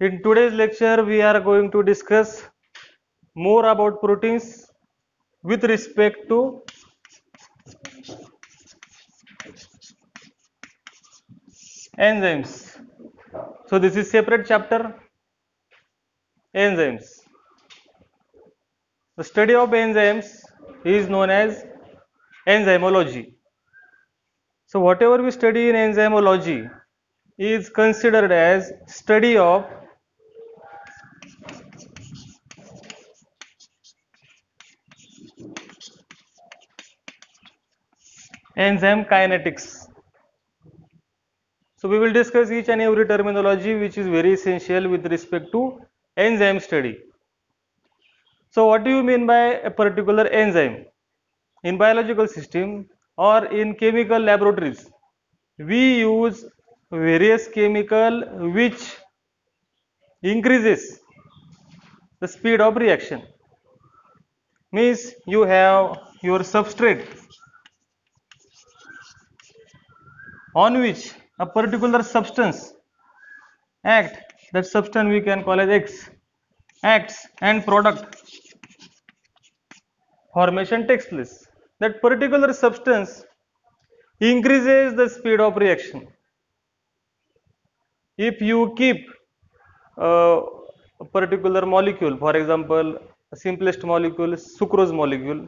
In today's lecture, we are going to discuss more about proteins with respect to enzymes. So this is separate chapter, enzymes. The study of enzymes is known as enzymology. So whatever we study in enzymology is considered as study of enzyme kinetics. So we will discuss each and every terminology which is very essential with respect to enzyme study. So what do you mean by a particular enzyme? In biological system or in chemical laboratories, we use various chemical which increases the speed of reaction. Means you have your substrate on which a particular substance act, that substance we can call as X, acts and product formation takes place. That particular substance increases the speed of reaction. If you keep a particular molecule, for example, simplest molecule, sucrose molecule,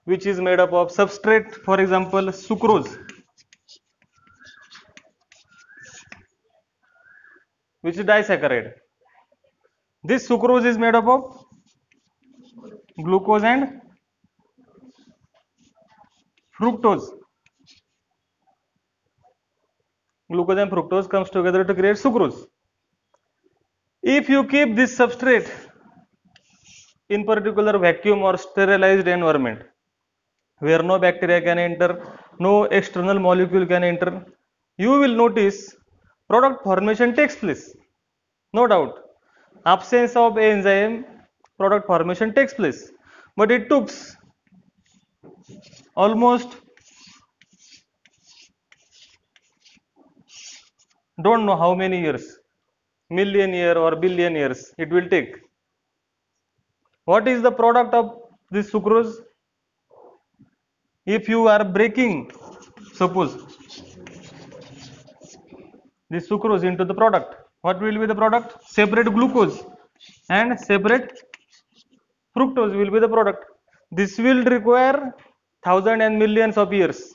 which is made up of substrate, for example, sucrose, which is disaccharide. This sucrose is made up of glucose and fructose. Glucose and fructose comes together to create sucrose. If you keep this substrate in particular vacuum or sterilized environment where no bacteria can enter, no external molecule can enter, you will notice product formation takes place. No doubt, absence of enzyme, product formation takes place, but it took almost, don't know how many years, million year or billion years it will take. What is the product of this sucrose? If you are breaking, suppose, this sucrose into the product, what will be the product? Separate glucose and separate fructose will be the product. This will require thousands and millions of years.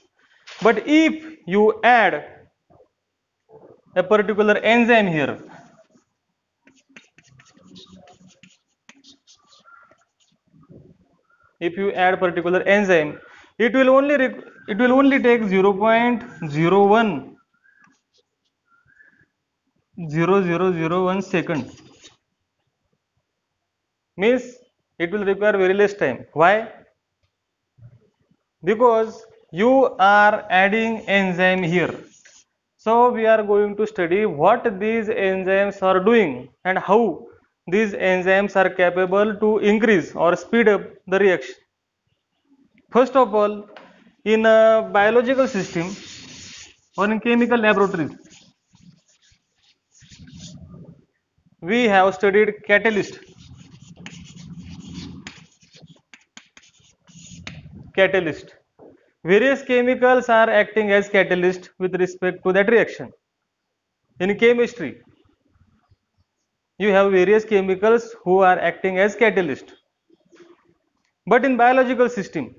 But if you add a particular enzyme here, if you add particular enzyme, it will only take 0.0100001 second. Means it will require very less time. Why? Because you are adding enzyme here. So we are going to study what these enzymes are doing and how these enzymes are capable to increase or speed up the reaction. First of all, in a biological system or in chemical laboratories, we have studied catalyst. Catalyst. Various chemicals are acting as catalyst with respect to that reaction. In chemistry, you have various chemicals who are acting as catalyst. But in biological system,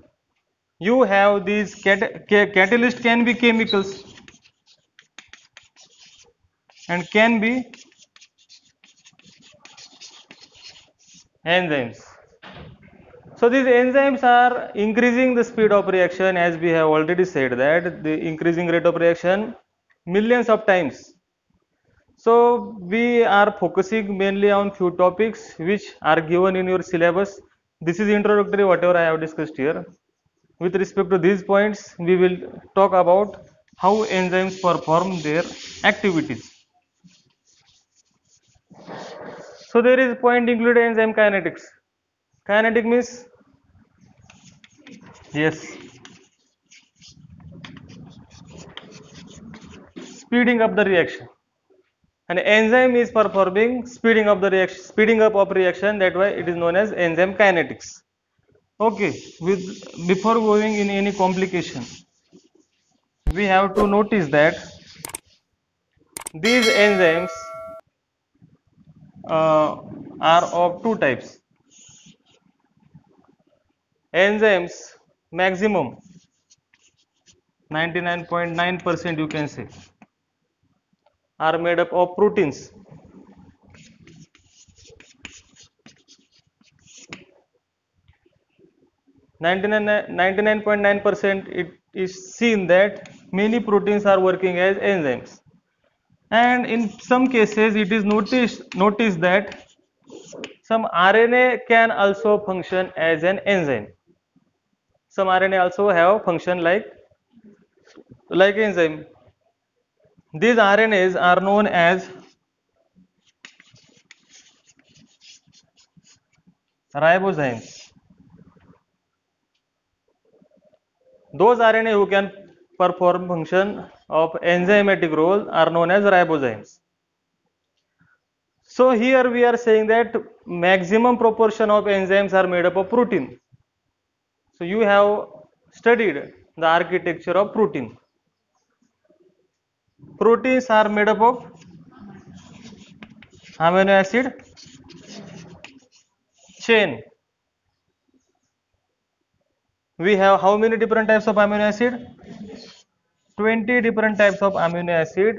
you have these catalyst can be chemicals and can be enzymes. So these enzymes are increasing the speed of reaction, as we have already said that the increasing rate of reaction millions of times. So we are focusing mainly on few topics which are given in your syllabus. This is introductory whatever I have discussed here. With respect to these points, we will talk about how enzymes perform their activities. So there is point included enzyme kinetics. Kinetic means, yes, speeding up the reaction. An enzyme is performing speeding up of reaction. That why it is known as enzyme kinetics. Okay, before going in any complication, we have to notice that these enzymes are of two types. Enzymes maximum 99.9% you can say are made up of proteins. 99.9% it is seen that many proteins are working as enzymes, and in some cases it is noticed that some RNA can also function as an enzyme. Some RNA also have function like enzyme. These RNAs are known as ribozymes. Those RNA who can perform function of enzymatic role are known as ribozymes. So here we are saying that maximum proportion of enzymes are made up of protein. So you have studied the architecture of protein. Proteins are made up of amino acid chain. We have how many different types of amino acid? 20 different types of amino acid,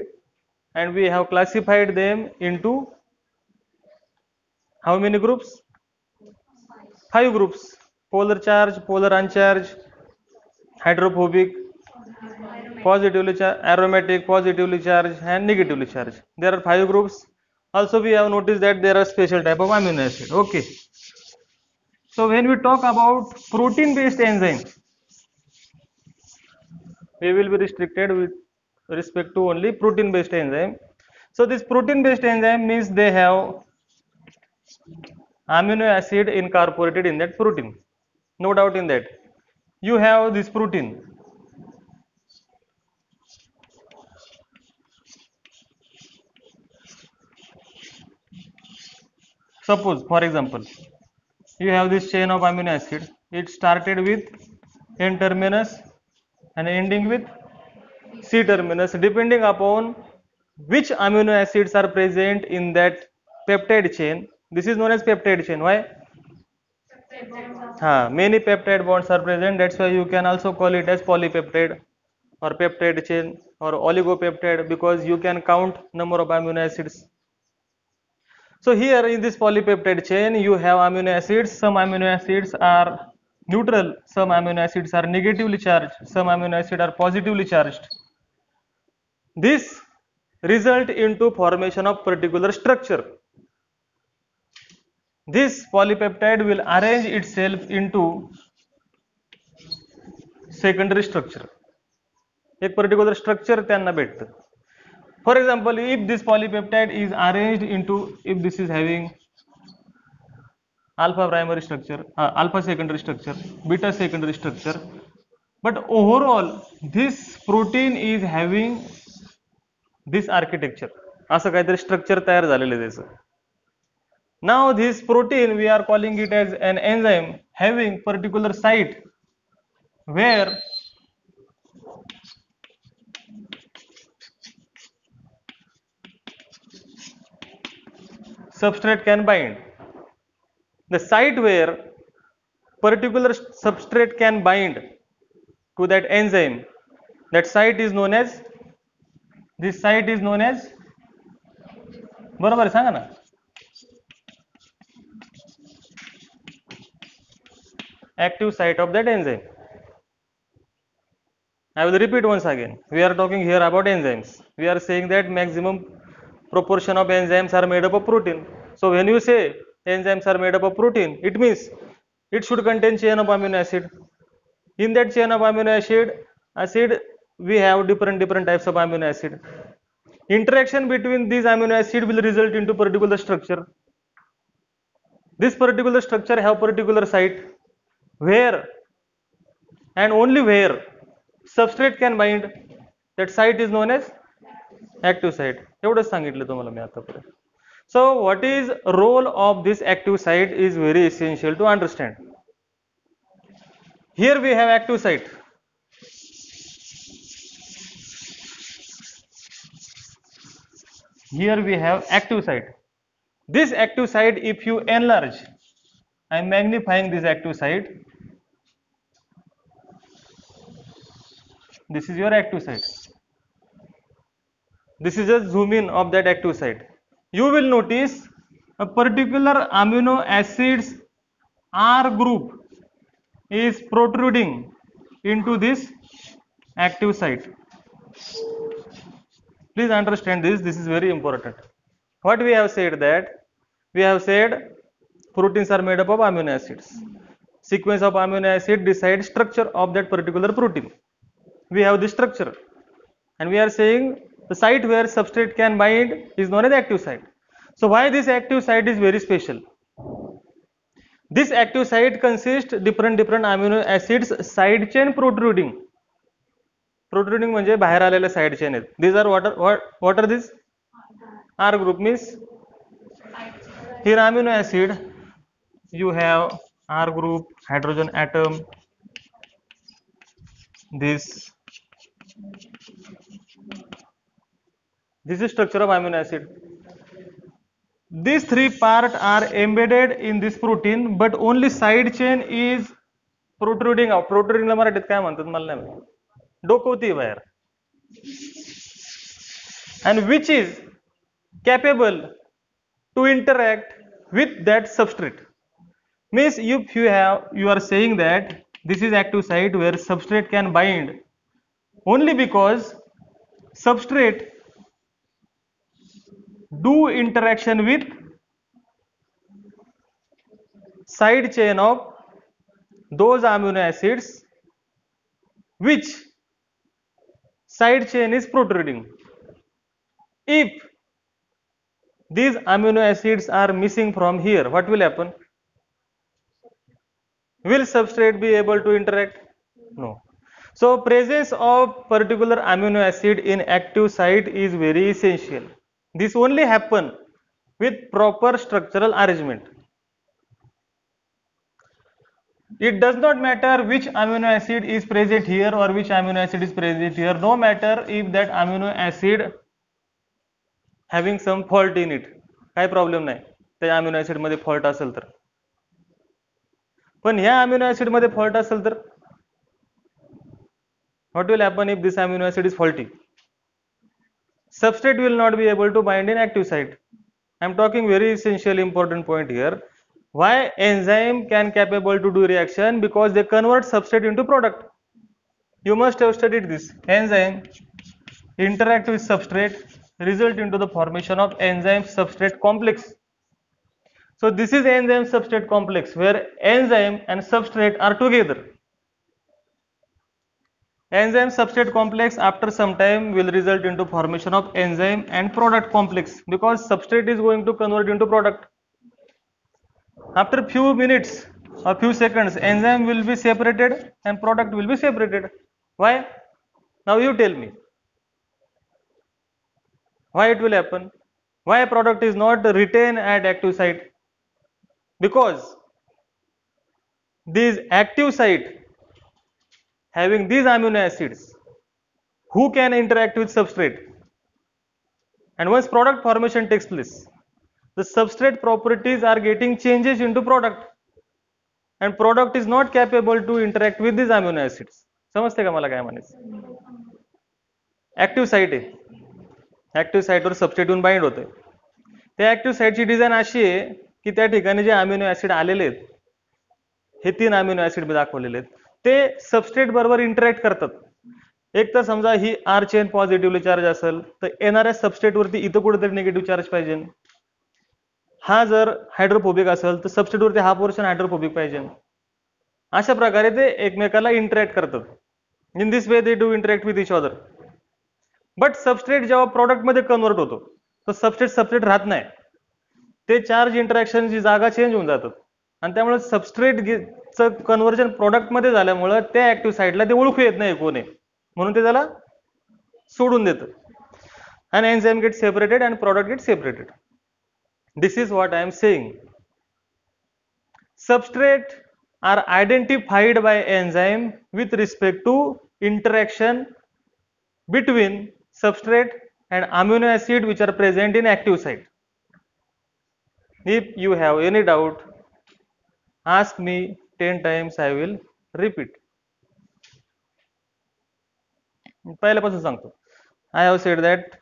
and we have classified them into how many groups? 5 groups: polar charge, polar uncharged, hydrophobic, positively charged, aromatic, positively charged, and negatively charged. There are 5 groups. Also we have noticed that there are special type of amino acid. Okay. So when we talk about protein based enzyme, we will be restricted with respect to only protein based enzyme. So this protein based enzyme means they have amino acid incorporated in that protein. No doubt in that. You have this protein. Suppose, for example, you have this chain of amino acid. It started with N terminus and ending with C terminus, depending upon which amino acids are present in that peptide chain. This is known as peptide chain. Why? Many peptide bonds are present. That's why you can also call it as polypeptide or peptide chain or oligopeptide, because you can count number of amino acids. So here in this polypeptide chain you have amino acids. Some amino acids are neutral, some amino acids are negatively charged, some amino acids are positively charged. This result into formation of particular structure. This polypeptide will arrange itself into secondary structure. एक particular structure त्यांना भेटतं. For example, if this polypeptide is arranged into, if this is having alpha primary structure, alpha secondary structure, beta secondary structure, but overall this protein is having this architecture. असं काहीतरी structure तयार झालेलं आहे त्याचं. Now this protein we are calling it as an enzyme having particular site where substrate can bind. The site where particular substrate can bind to that enzyme, that site is known as, this site is known as, बरोबर सांगा ना, active site of that enzyme. I will repeat once again. We are talking here about enzymes. We are saying that maximum proportion of enzymes are made up of protein. So when you say enzymes are made up of protein, it means it should contain chain of amino acid. In that chain of amino acid we have different types of amino acid. Interaction between these amino acid will result into particular structure. This particular structure have particular site where and only where substrate can bind. That site is known as active site. एवढंच सांगितलं तुम्हाला मी आतापर्यंत. So what is role of this active site is very essential to understand. Here we have active site. Here we have active site. This active site, if you enlarge, I am magnifying this active site. This is your active site. This is a zoom in of that active site. You will notice a particular amino acids R group is protruding into this active site. Please understand this. This is very important. What we have said that we have said proteins are made up of amino acids. Sequence of amino acid decides structure of that particular protein. We have this structure, and we are saying the site where substrate can bind is known as active site. So why this active site is very special? This active site consists different amino acids side chain protruding. Protruding म्हणजे बाहेर आलेले side chain आहेत. These are what are these? R group means here amino acid you have R group, hydrogen atom, this is structure of amino acid. These three parts are embedded in this protein, but only side chain is protruding out. Protruding ला मराठीत काय म्हणतात मला नाही माहिती. डोकवती बाहेर. And which is capable to interact with that substrate. Means if you are saying that this is active site where substrate can bind only because substrate do interaction with side chain of those amino acids which side chain is protruding. If these amino acids are missing from here, what will happen? Will substrate be able to interact? No. So presence of particular amino acid in active site is very essential. This only happen with proper structural arrangement. It does not matter which amino acid is present here or which amino acid is present here. No matter if that amino acid having some fault in it. काय problem नाही त्या amino acid मध्ये fault असेल तर. पण ह्या amino acid मध्ये fault असेल तर what will happen if this amino acid is faulty? Substrate will not be able to bind in active site. I am talking very essential important point here. Why enzyme can capable to do reaction? Because they convert substrate into product. You must have studied this. Enzyme interact with substrate, result into the formation of enzyme substrate complex. So this is enzyme substrate complex where enzyme and substrate are together. Enzyme substrate complex after some time will result into formation of enzyme and product complex because substrate is going to convert into product. After few minutes or few seconds, enzyme will be separated and product will be separated. Why? Now you tell me. Why it will happen? Why product is not retained at active site? Because these active site having these amino acids who can interact with substrate, and once product formation takes place, the substrate properties are getting changes into product and product is not capable to interact with these amino acids. समजते का मला काय म्हणायचं? Active site आहे, active साइटवर substrate येऊन bind होते. त्या ऍक्टिव्ह साइटची डिझाईन अशी आहे की त्या ठिकाणी जे अमिनो ऍसिड आलेले आहेत, हे 3 अमिनो ऍसिड मी दाखवलेले आहेत, ते सबस्ट्रेट बरोबर इंटरॅक्ट करतात. एक तर समजा ही आर चेन पॉझिटिव्हली चार्ज असेल तर येणाऱ्या सबस्ट्रेट वरती इथं कुठेतरी निगेटिव्ह चार्ज पाहिजे. हा जर हायड्रोफोबिक असेल तर सबस्ट्रेट वरती हा पोर्शन हायड्रोफोबिक पाहिजे. अशा प्रकारे ते एकमेकाला इंटरॅक्ट करतात. In this way they do interact with each other. But substrate जेव्हा प्रॉडक्ट मध्ये कन्वर्ट होतो तर सबस्ट्रेट राहत नाही. ते चार्ज इंटरॅक्शनची जागा चेंज होऊन जातात आणि त्यामुळे सबस्ट्रेटचं कन्व्हर्जन प्रॉडक्ट मध्ये झाल्यामुळे त्या ऍक्टिव्ह साइटला ते ओळखू येत नाही कोणी, म्हणून ते त्याला सोडून देतं. and enzyme gets separated and product gets separated. This is what I am saying. Substrate are identified by enzyme with respect to interaction between substrate and amino acid which are present in active site. If you have any doubt, ask me 10 times, I will repeat. पहिल्यापासून सांगतो. I have said that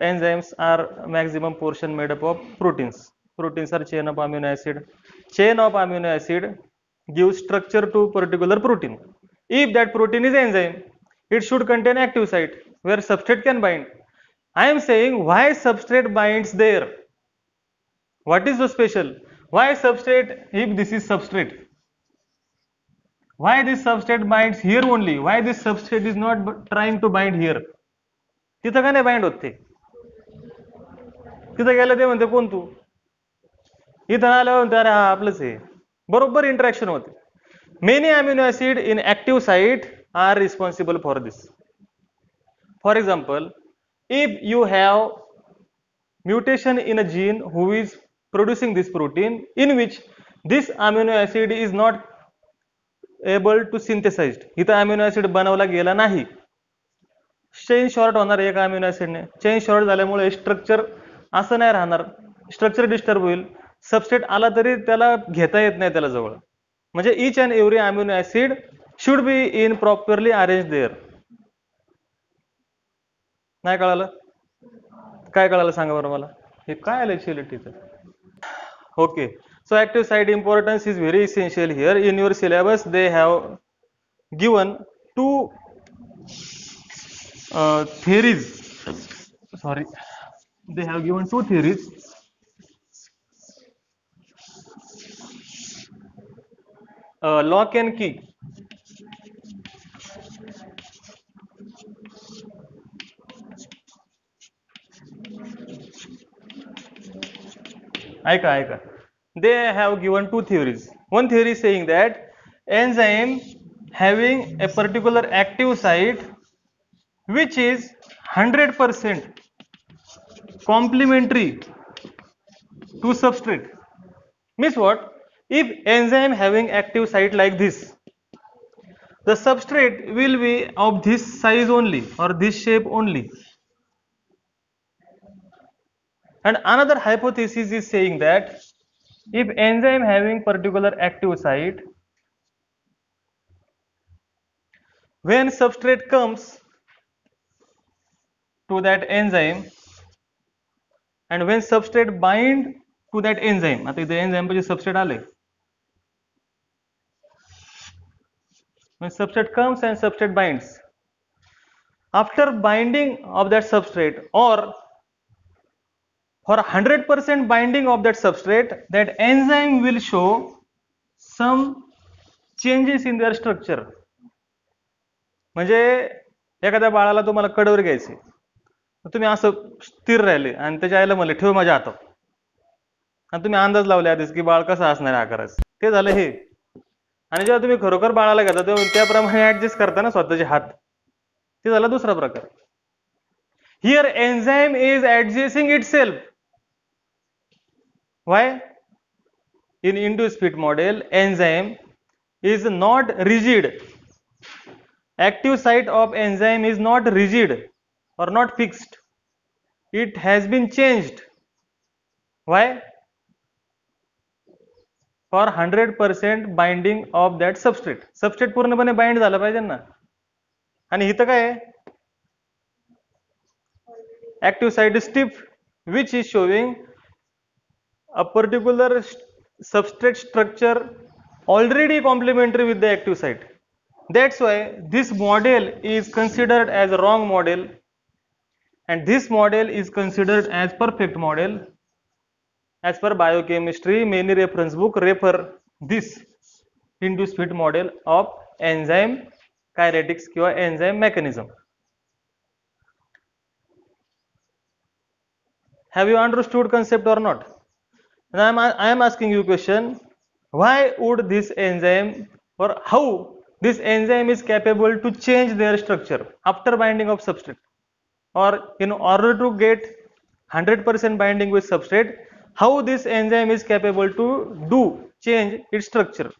enzymes are maximum portion made up of proteins. Proteins are chain of amino acid. Chain of amino acid gives structure to particular protein. If that protein is enzyme, it should contain active site where substrate can bind. I am saying why substrate binds there. What is so special? Why substrate if this is substrate? Why this substrate binds here only? Why this substrate is not trying to bind here? तिथं का नाही bind होत ते? तिथं गेलं ते म्हणते कोण तू? इथं आल्यावर म्हणते अरे हा आपलंच आहे. बरोबर इंटरॅक्शन होते. Many amino acid in active site are responsible for this. For example, if you have mutation in a gene who is producing this protein in which this amino acid is not able to synthesized, इथं amino acid बनवला गेला नाही, chain short होणार एक amino ऍसिडने. Chain short झाल्यामुळे structure असं नाही राहणार, स्ट्रक्चर डिस्टर्ब होईल. सबस्टेट आला तरी त्याला घेता येत नाही त्याला जवळ. म्हणजे each and every amino acid should be in properly arrange there. नाही कळालं? काय कळालं सांगा बरं मला. हे काय आलं actually? Okay, so active site importance is very essential here. In your syllabus they have given two theories. Sorry, they have given two theories. Lock and key. ऐका. They have given two theories. One theory saying that enzyme having a particular active site which is 100% complementary to substrate. Means what? If enzyme having active site like this, the substrate will be of this size only or this shape only. And another hypothesis is saying that if enzyme having particular active site, when substrate comes to that enzyme and when substrate bind to that enzyme, आता इथे enzyme पाशी substrate आले, when substrate comes and substrate binds, after binding of that substrate or for 100% binding of that substrate, that enzyme will show some changes in their structure. म्हणजे एखाद्या बाळाला तुम्हाला कडवर घ्यायचे, तुम्ही असं स्थिर राहिले आणि त्याच्या आईला म्हणले ठेव माझ्या हातात, आणि तुम्ही अंदाज लावले आधीच की बाळ कसं असणार आकाराचं, ते झालं हे. आणि जेव्हा तुम्ही खरोखर बाळाला घेता तेव्हा त्याप्रमाणे ऍडजस्ट करता ना स्वतःचे हात, ते झाला दुसरा प्रकार. Here enzyme is adjusting itself. Why? In induced fit model, enzyme is not rigid. Active site of enzyme is not rigid or not fixed. It has been changed. Why? For 100% binding of that substrate. Substrate पूर्णपणे bind झाला पाहिजे ना. आणि इथं काय आहे? Active site is stiff, which is showing a particular substrate structure already complementary with the active site. That's why this model is considered as a wrong model and this model is considered as perfect model. As per biochemistry, many reference book refer this induced fit model of enzyme kinetics किंवा enzyme mechanism. Have you understood concept or not? And I am asking you a question, why would this enzyme or how this enzyme is capable to change their structure after binding of substrate? or in order to get 100% binding with substrate, how this enzyme is capable to do change its structure.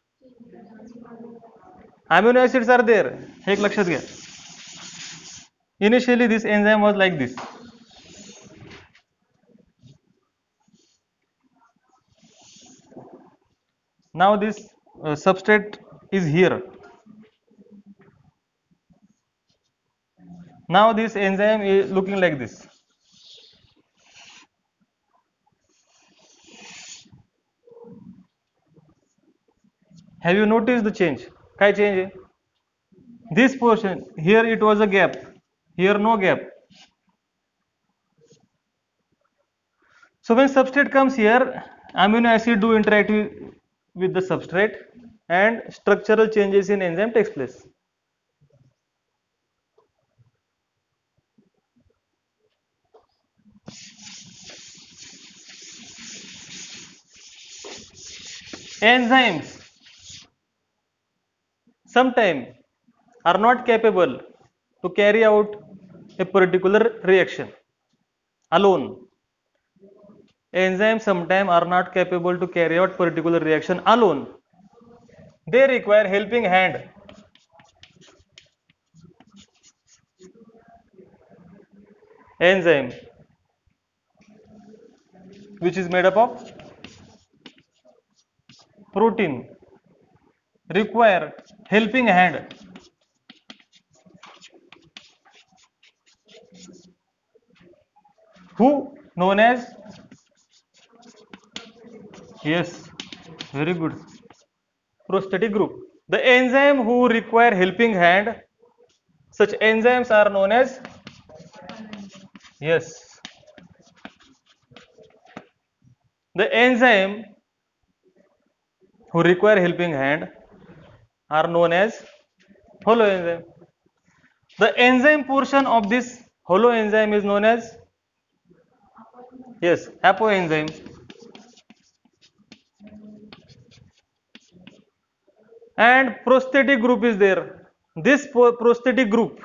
Amino acids are there. एक लक्षात घ्या. Initially this enzyme was like this. Now this substrate is here. Now this enzyme is looking like this. Have you noticed the change? काय change आहे? This portion here it was a gap. Here no gap. So when substrate comes here, amino acid do interact with the substrate and structural changes in enzyme takes place. Enzymes sometimes are not capable to carry out a particular reaction alone. Enzymes sometimes are not capable to carry out particular reaction alone. They require helping hand. Enzyme which is made up of protein require helping hand. Who known as, yes, very good, prosthetic group. The enzyme who require helping hand, such enzymes are known as, yes, the enzyme who require helping hand are known as hollow enzyme. The enzyme portion of this hollow enzyme is known as, yes, apoenzyme. And prosthetic group is there. This prosthetic group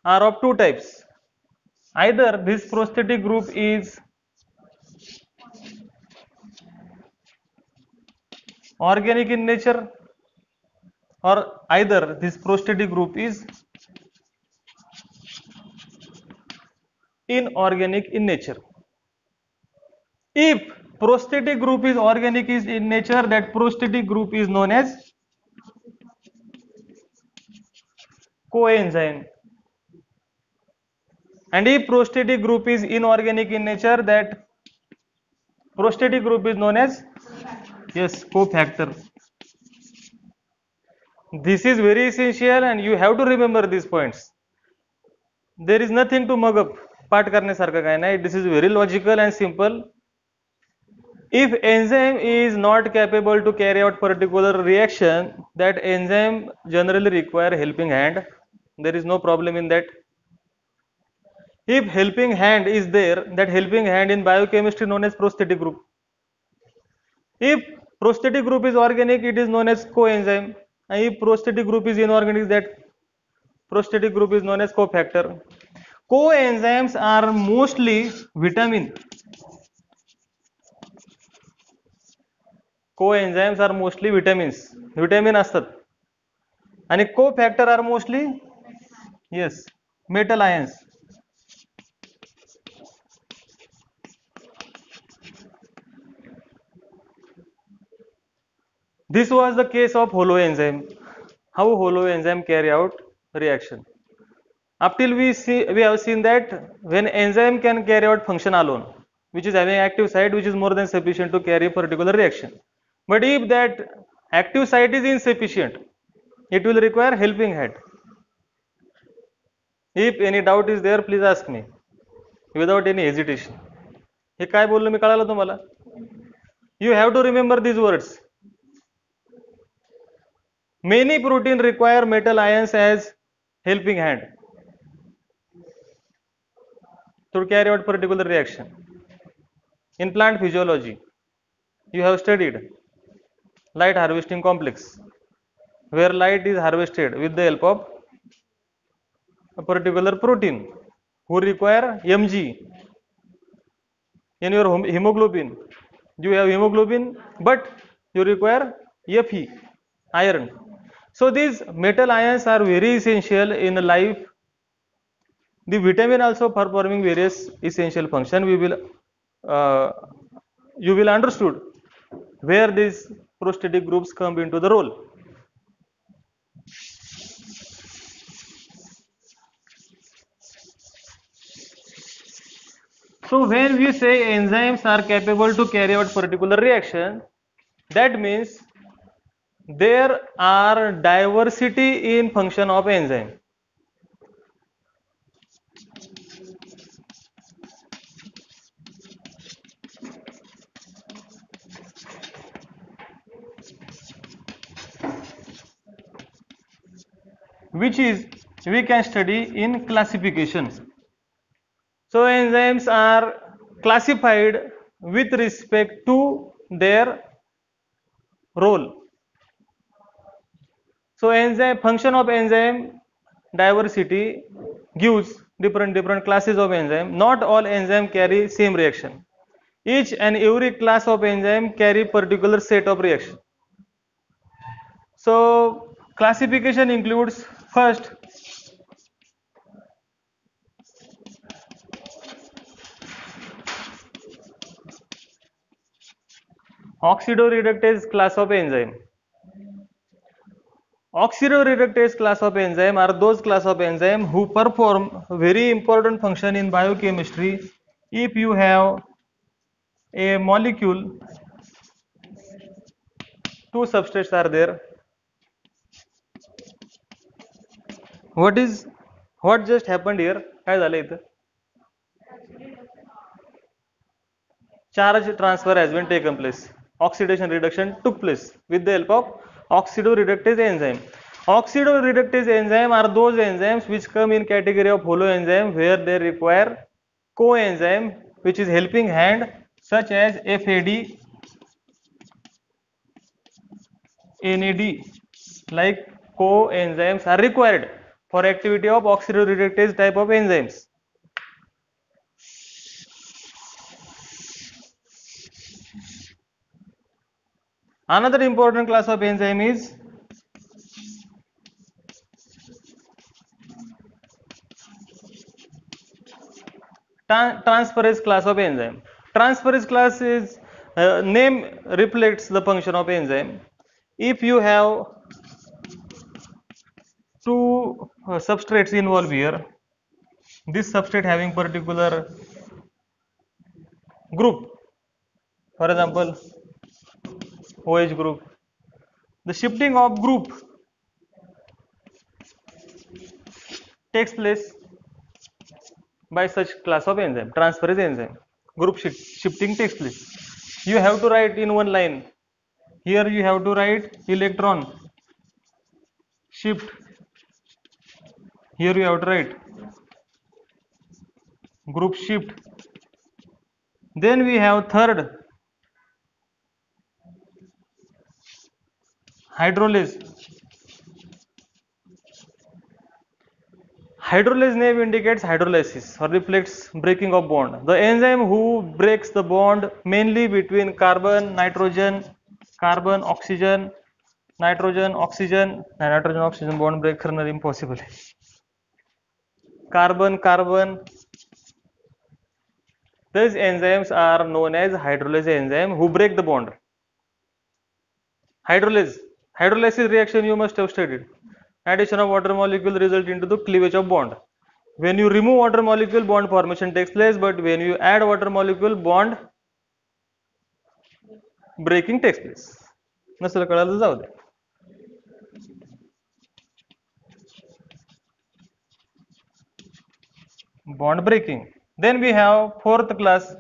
are of two types. Either this prosthetic group is organic in nature, or either this prosthetic group is inorganic in nature. If prosthetic group is organic is in nature, that prosthetic group is known as coenzyme. And if prosthetic group is inorganic in nature, that prosthetic group is known as, yes, cofactor. This is very essential and you have to remember these points. There is nothing to mug up. पाठ करण्यासारखं काय नाही. This is very logical and simple. If enzyme is not capable to carry out particular reaction, that enzyme generally require helping hand. There is no problem in that. If helping hand is there, that helping hand in biochemistry known as prosthetic group. If prosthetic group is organic, it is known as coenzyme. And if prosthetic group is inorganic, that prosthetic group is known as cofactor. Coenzymes are mostly vitamin. Coenzymes are mostly vitamins. Vitamin असतात. आणि cofactor are mostly, yes, metal ions. This was the case of hollow enzyme. How hollow enzyme carry out reaction. Up till we have seen that when enzyme can carry out function alone, which is having active site which is more than sufficient to carry a particular reaction. But if that active site is insufficient, it will require helping hand. If any doubt is there, please ask me without any hesitation. हे काय बोललो मी कळालं तुम्हाला? You have to remember these words. Many protein require metal ions as helping hand to carry out particular reaction. In plant physiology, you have studied light harvesting complex, where light is harvested with the help of a particular protein. who require Mg in your hemoglobin. You have hemoglobin, but you require Fe, iron. So these metal ions are very essential in life. The vitamin also performing various essential function. Uh, you will understood where these prosthetic groups come into the role. So when we say enzymes are capable to carry out particular reaction, that means there are diversity in function of enzyme. Which is we can study in classification. So enzymes are classified with respect to their role. So enzyme function of enzyme diversity gives different classes of enzyme. Not all enzyme carry same reaction. Each and every class of enzyme carry particular set of reaction. So classification includes first oxidoreductase class of enzyme. Oxidoreductase class of enzyme are those class of enzyme who perform very important function in biochemistry. If you have a molecule, two substrates are there. What just happened here? काय झालं इथं? Charge transfer has been taken place. Oxidation reduction took place with the help of oxidoreductase enzyme. Oxidoreductase enzyme are those enzymes which come in category of holoenzyme where they require coenzyme which is helping hand such as FAD, NAD, like coenzymes are required for activity of oxidoreductase type of enzymes. Another important class of enzyme is transferase class of enzyme. Transferase class is name reflects the function of enzyme. If you have two substrates involved here, this substrate having particular group, for example OH group, the shifting of group takes place by such class of enzyme, transferase enzyme. Group shifting takes place. You have to write in one line. Here you have to write electron shift. Here you have to write group shift. Then we have third, hydrolase. Hydrolase name indicates hydrolysis or reflects breaking of bond. The enzyme who breaks the bond mainly between carbon, nitrogen, carbon, oxygen, nitrogen, oxygen, nitrogen, oxygen bond break करना impossible. Carbon, carbon. These enzymes are known as hydrolase enzyme who break the bond. Hydrolysis reaction you must have studied. Addition of water molecule result into the cleavage of bond. When you remove water molecule, bond formation takes place, but when you add water molecule, bond breaking takes place. नसेल कळालं जाऊ दे. Bond breaking. Then we have fourth class,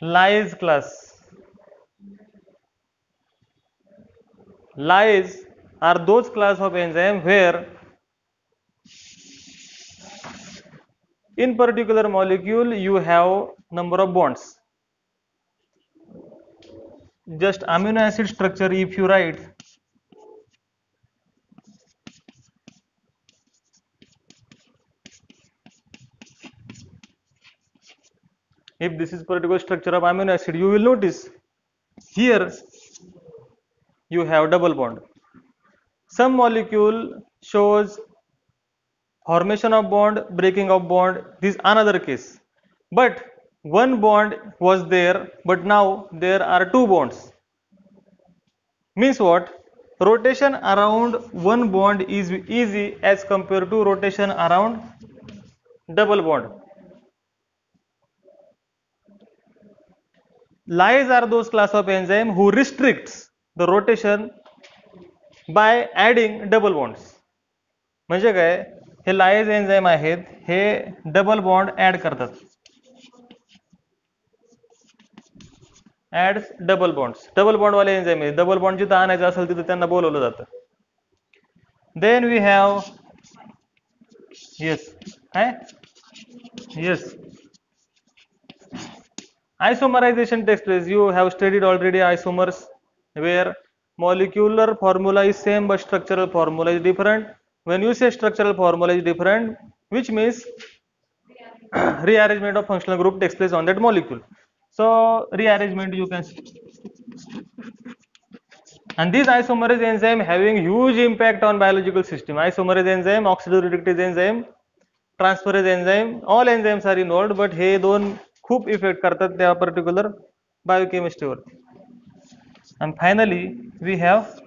lyase class. Lyase are those class of enzyme where in particular molecule you have number of bonds. Just amino acid structure if you write if this is particular structure of amino acid, you will notice here you have double bond. Some molecule shows formation of bond, breaking of bond. This is another case. But one bond was there, but now there are two bonds. Means what? Rotation around one bond is easy as compared to rotation around double bond. Lyase are those class of enzyme who restricts the rotation by adding double bonds. म्हणजे काय, हे lyase enzyme आहेत, हे double bond add करतात, add double bonds. Double bond वाले enzyme आहे. Double bond जिथं आणायचं असेल तिथं त्यांना बोलवलं जातं. देन वी हॅव येस काय yes isomerization takes place. You have studied already isomers, where molecular formula is same but structural formula is different. When you say structural formula is different, which means rearrangement of functional group takes place on that molecule. So rearrangement you can see. And this isomerase enzyme having huge impact on biological system. Isomerase enzyme, oxidoreductase enzyme, transferase enzyme, all enzymes are involved, but हे दोन खूप effect करतात त्या particular बायोकेमिस्ट्रीवर. And finally we have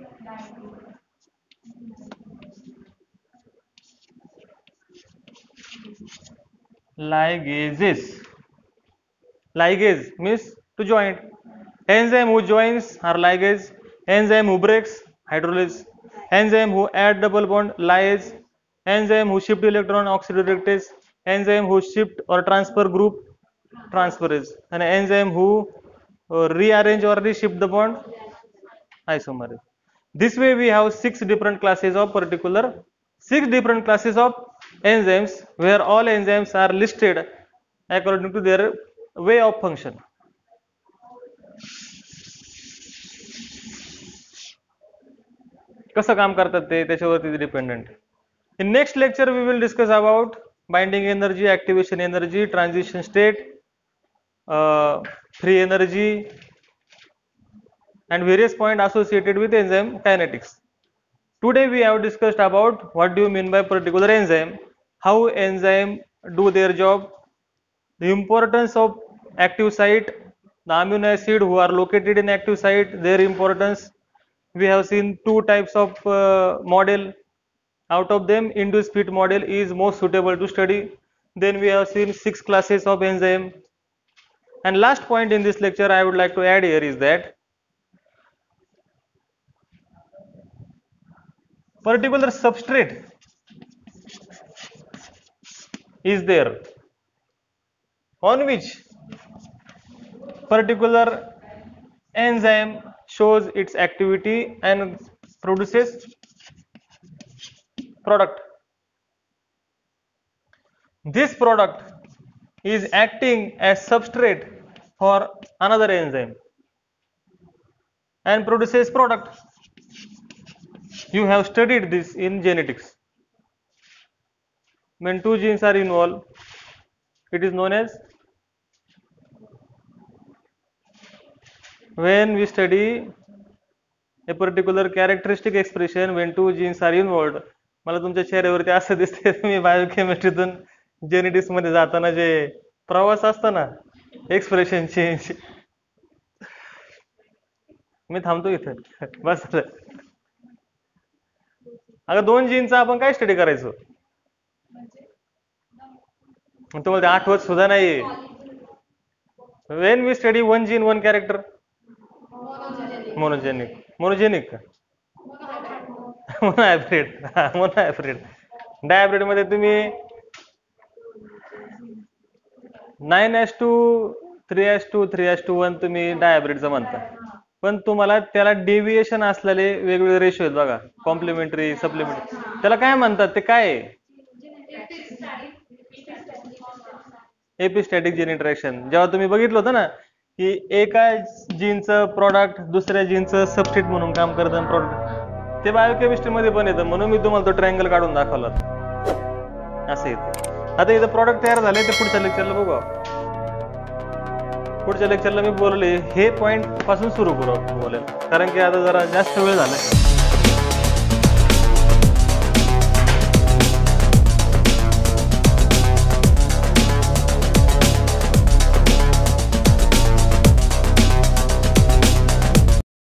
ligases. Ligase means to join. Enzyme who joins are ligase. Enzyme who breaks, hydrolase. Enzyme who add double bond, lyase. Enzyme who shift electron, oxidoreductase. Enzyme who shift or transfer group, transferase. And enzyme who rearrange or reshift the bond, isomerase. This way we have 6 different classes of enzymes, where all enzymes are listed according to their way of function. कसं काम करतात ते त्याच्यावरती dependent. In next lecture we will discuss about binding energy, activation energy, transition state, free energy, and various points associated with enzyme kinetics. Today we have discussed about what do you mean by particular enzyme, how enzyme do their job, the importance of active site, the amino acid who are located in active site, their importance. We have seen 2 types of model. Out of them, induced fit model is most suitable to study. Then we have seen 6 classes of enzyme. And last point in this lecture I would like to add here is that particular substrate is there on which particular enzyme shows its activity and produces product. This product is acting as substrate for another enzyme and produces product. You have studied this in genetics. When 2 genes are involved, it is known as, when we study a particular characteristic expression when 2 genes are involved. मला तुमच्या चेहऱ्यावरती असं दिसते तुम्ही बायोकेमिस्ट्रीतून genetics मध्ये जाताना जे प्रवास असतो ना एक्सप्रेशन चेंज. मी थांबतो इथे बस. अगं 2 जीनचा आपण काय स्टडी करायचो, तुम्हाला आठवत सुद्धा नाही. When we study 1 gene 1 character, monogenic का मोनोहायब्रिड. डायहायब्रिड मध्ये तुम्ही 9:2 3:2 3:1 तुम्ही डायहायब्रिडचं म्हणता, पण तुम्हाला त्याला डेव्हिएशन असलेले वेगवेगळे रेशो आहेत बघा, कॉम्प्लिमेंटरी सप्लिमेंटरी. त्याला काय म्हणतात, ते काय आहे? एपिस्टॅटिक जीन इंटरॅक्शन. जेव्हा तुम्ही बघितलं होतं ना की एका जीनचं प्रॉडक्ट दुसऱ्या जीनचं सबस्ट्रेट म्हणून काम करतं प्रॉडक्ट, ते बायोकेमिस्ट्री मध्ये पण येतं. म्हणून मी तुम्हाला तो ट्रायंगल काढून दाखवला असं येते. आता इथं प्रॉडक्ट तयार झाले, ते पुढच्या लेक्चरला बघू. पुढच्या लेक्चरला मी बोलले हे पॉईंट पासून सुरू करू बोलेल, कारण की आता जरा जास्त वेळ झालाय.